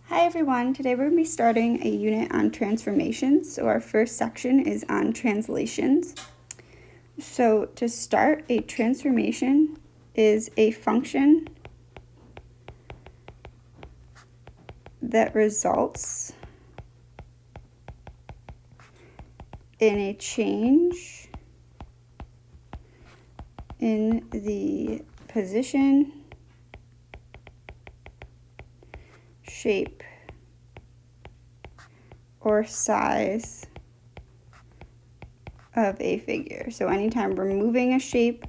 Hi everyone, today we're going to be starting a unit on transformations. So our first section is on translations. So to start, a transformation is a function that results in a change in the position, shape, or size of a figure. So anytime we're moving a shape,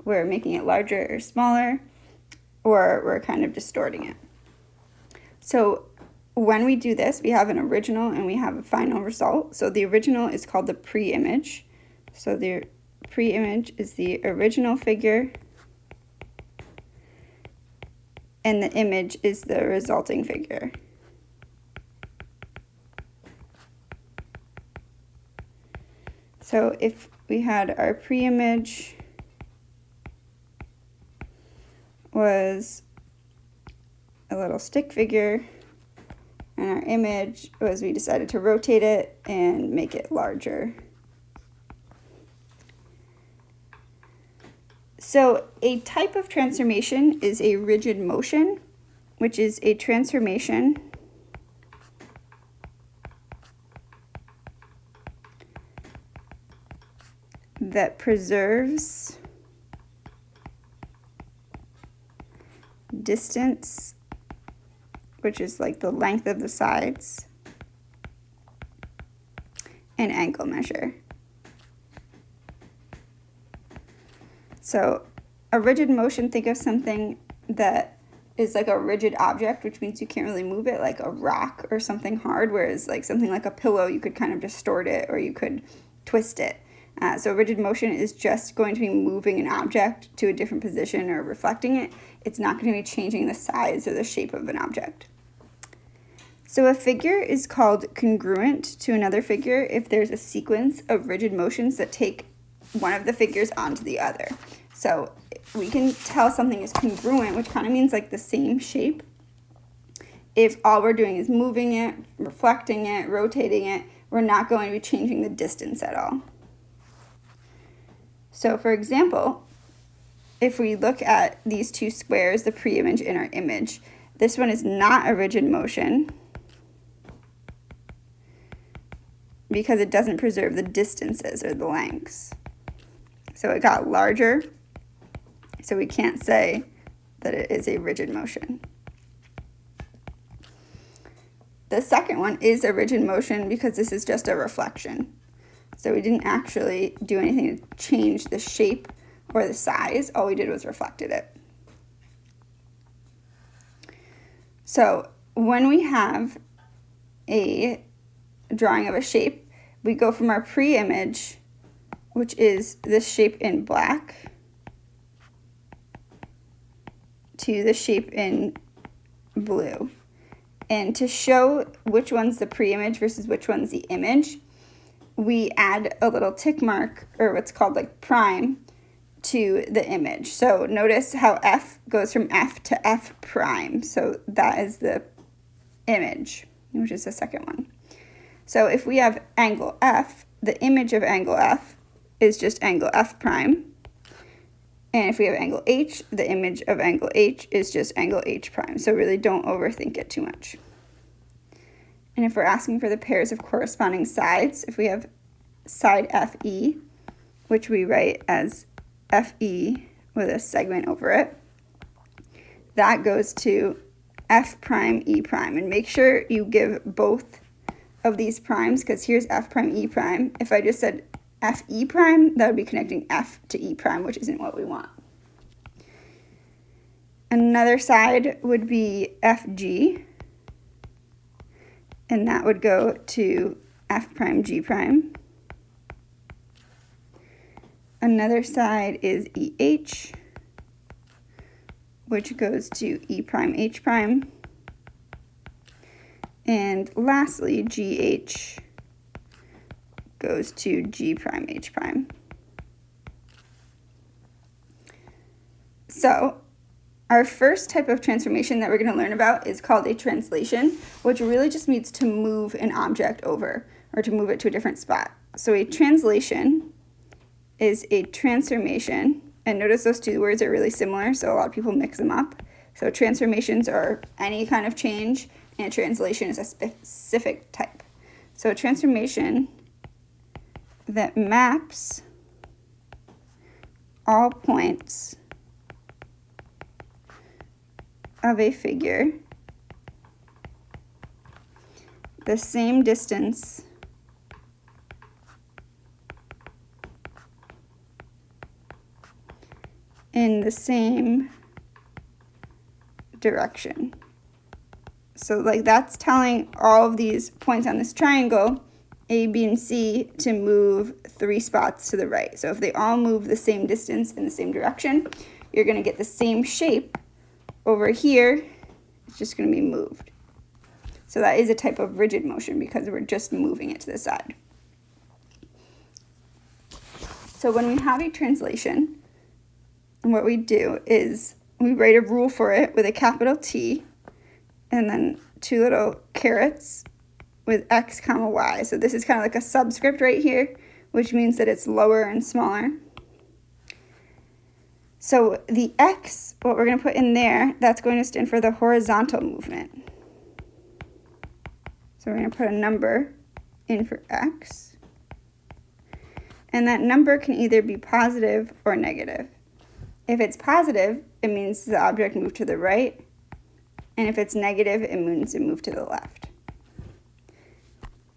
we're making it larger or smaller, or we're kind of distorting it. So when we do this, we have an original and we have a final result. So the original is called the pre-image. So the pre-image is the original figure, and the image is the resulting figure. So if we had our pre-image was a little stick figure, and our image was we decided to rotate it and make it larger. So a type of transformation is a rigid motion, which is a transformation that preserves distance, which is like the length of the sides, and angle measure. So a rigid motion, think of something that is like a rigid object, which means you can't really move it, like a rock or something hard, whereas like something like a pillow, you could kind of distort it or you could twist it. So rigid motion is just going to be moving an object to a different position or reflecting it. It's not going to be changing the size or the shape of an object. So a figure is called congruent to another figure if there's a sequence of rigid motions that take one of the figures onto the other. So we can tell something is congruent, which kind of means like the same shape, if all we're doing is moving it, reflecting it, rotating it. We're not going to be changing the distance at all. So for example, if we look at these two squares, the pre-image and our image, this one is not a rigid motion because it doesn't preserve the distances or the lengths. So it got larger, so we can't say that it is a rigid motion. The second one is a rigid motion because this is just a reflection. So we didn't actually do anything to change the shape or the size. All we did was reflected it. So when we have a drawing of a shape, we go from our pre-image, which is this shape in black, to the shape in blue. And to show which one's the pre-image versus which one's the image, we add a little tick mark, or what's called like prime, to the image. So notice how F goes from F to F prime. So that is the image, which is the second one. So if we have angle F, the image of angle F is just angle F prime. And if we have angle H, the image of angle H is just angle H prime. So really don't overthink it too much. And if we're asking for the pairs of corresponding sides, if we have side FE, which we write as FE with a segment over it, that goes to F prime E prime. And make sure you give both of these primes, because here's F prime E prime. If I just said FE prime, that would be connecting F to E prime, which isn't what we want. Another side would be FG, and that would go to F prime G prime. Another side is EH, which goes to E prime H prime. And lastly, GH goes to G prime H prime. So Our first type of transformation that we're going to learn about is called a translation, which really just means to move an object over or to move it to a different spot. So a translation is a transformation, and notice those two words are really similar, so a lot of people mix them up. So transformations are any kind of change, and a translation is a specific type. So a transformation that maps all points of a figure the same distance in the same direction. So like that's telling all of these points on this triangle, A, B, and C, to move 3 spots to the right. So if they all move the same distance in the same direction, you're going to get the same shape over here. It's just going to be moved. So that is a type of rigid motion because we're just moving it to the side. So when we have a translation, what we do is we write a rule for it with a capital T and then 2 little carets with X, comma, Y. So this is kind of like a subscript right here, which means that it's lower and smaller. So the X, what we're going to put in there, that's going to stand for the horizontal movement. So we're going to put a number in for X. And that number can either be positive or negative. If it's positive, it means the object moved to the right. And if it's negative, it means it moved to the left.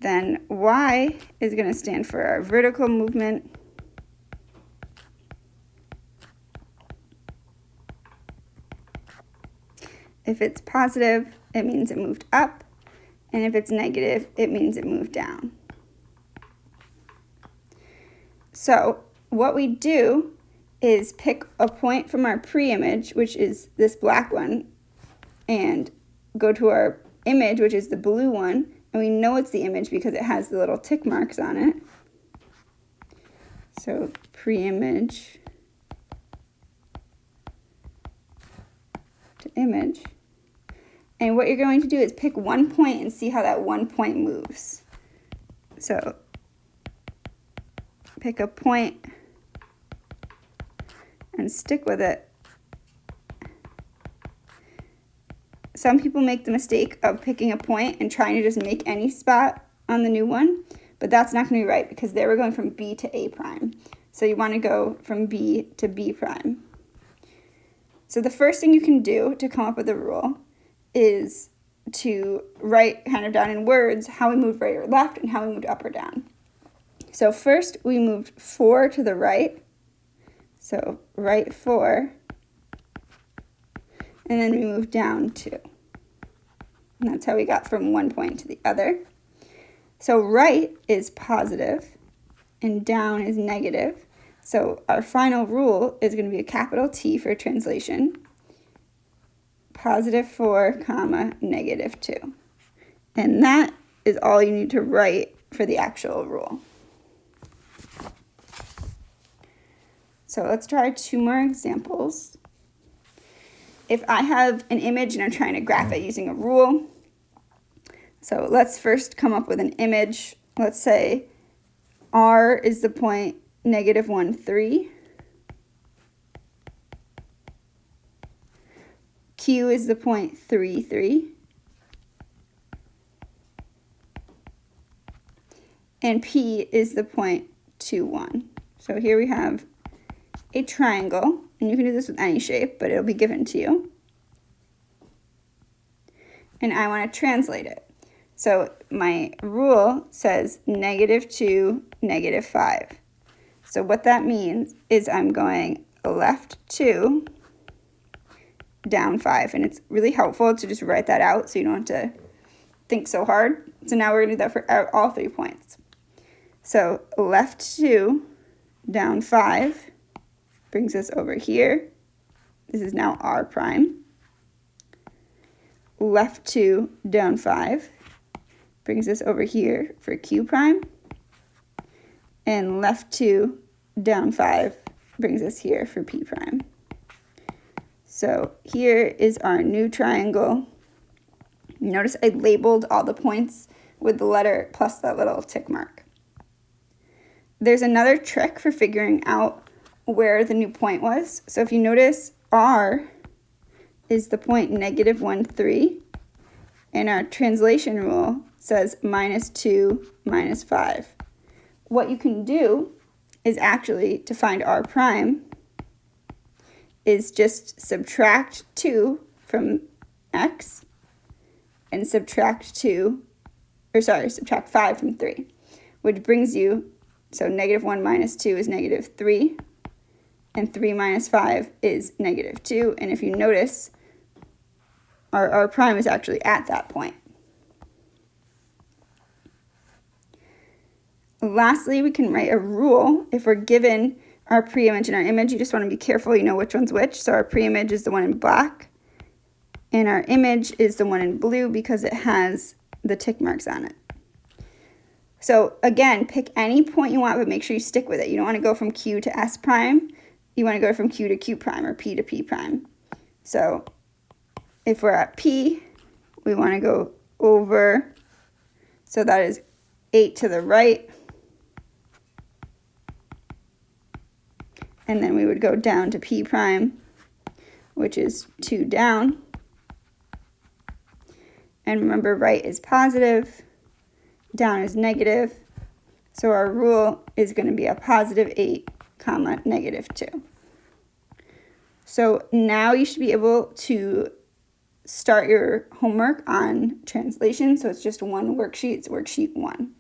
Then Y is going to stand for our vertical movement. If it's positive, it means it moved up. And if it's negative, it means it moved down. So what we do is pick a point from our pre-image, which is this black one, and go to our image, which is the blue one. And we know it's the image because it has the little tick marks on it. So pre-image to image. And what you're going to do is pick one point and see how that one point moves. So pick a point and stick with it. Some people make the mistake of picking a point and trying to just make any spot on the new one, but that's not going to be right because there we're going from B to A prime. So you want to go from B to B prime. So the first thing you can do to come up with a rule is to write kind of down in words how we moved right or left and how we moved up or down. So first we moved 4 to the right. So right 4. And then we moved down 2. And that's how we got from one point to the other. So right is positive and down is negative. So our final rule is going to be a capital T for translation. Positive 4, comma, negative 2. And that is all you need to write for the actual rule. So let's try 2 more examples. If I have an image and I'm trying to graph it using a rule, so let's first come up with an image. Let's say R is the point -1, 3. Q is the point 3, 3. And P is the point 2, 1. So here we have a triangle, and you can do this with any shape, but it'll be given to you. And I want to translate it. So my rule says -2, -5. So what that means is I'm going left 2, down 5. And it's really helpful to just write that out so you don't have to think so hard. So now we're going to do that for all 3 points. So left 2, down 5 brings us over here. This is now R prime. Left 2, down 5 brings us over here for Q prime. And left 2, down 5 brings us here for P prime. So here is our new triangle. Notice I labeled all the points with the letter plus that little tick mark. There's another trick for figuring out where the new point was. So if you notice, R is the point -1, 3, and our translation rule says -2, -5. What you can do is actually, to find R prime, is just subtract 2 from X and subtract 5 from 3, which brings you, so -1 minus 2 is -3, and 3 minus 5 is -2, and if you notice, our R prime is actually at that point. Lastly, we can write a rule. If we're given our pre-image and our image, you just want to be careful you know which one's which. So our pre-image is the one in black, and our image is the one in blue because it has the tick marks on it. So again, pick any point you want, but make sure you stick with it. You don't want to go from Q to S prime. You want to go from Q to Q prime or P to P prime. So if we're at P, we want to go over, so that is 8 to the right. And then we would go down to P prime, which is 2 down. And remember, right is positive, down is negative. So our rule is going to be a +8, -2. So now you should be able to start your homework on translation. So it's just one worksheet, it's worksheet 1.